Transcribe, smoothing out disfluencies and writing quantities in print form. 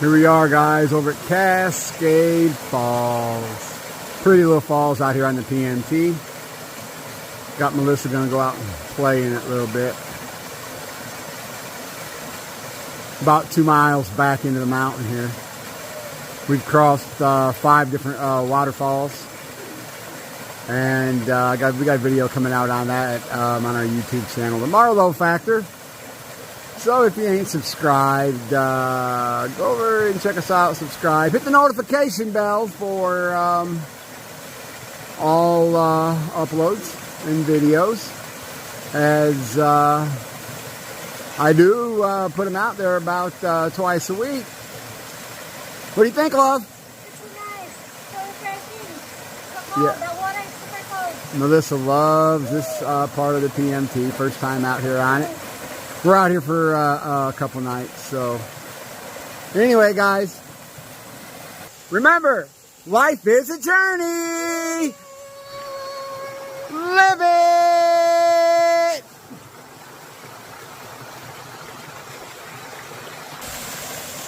Here we are, guys, over at Cascade Falls. Pretty little falls out here on the PMT. Got Melissa gonna go out and play in it a little bit. About 2 miles back into the mountain here. We've crossed 5 different waterfalls, and we got a video coming out on that on our YouTube channel, The Marlowe Factor. So if you ain't subscribed, go over and check us out. Subscribe. Hit the notification bell for all uploads and videos, as I do put them out there about twice a week. What do you think, love? It's nice. So refreshing. Yeah. The water is super cold. Melissa loves this part of the PMT. First time out here on it. We're out here for a couple nights. So anyway, guys, remember, life is a journey. Live it.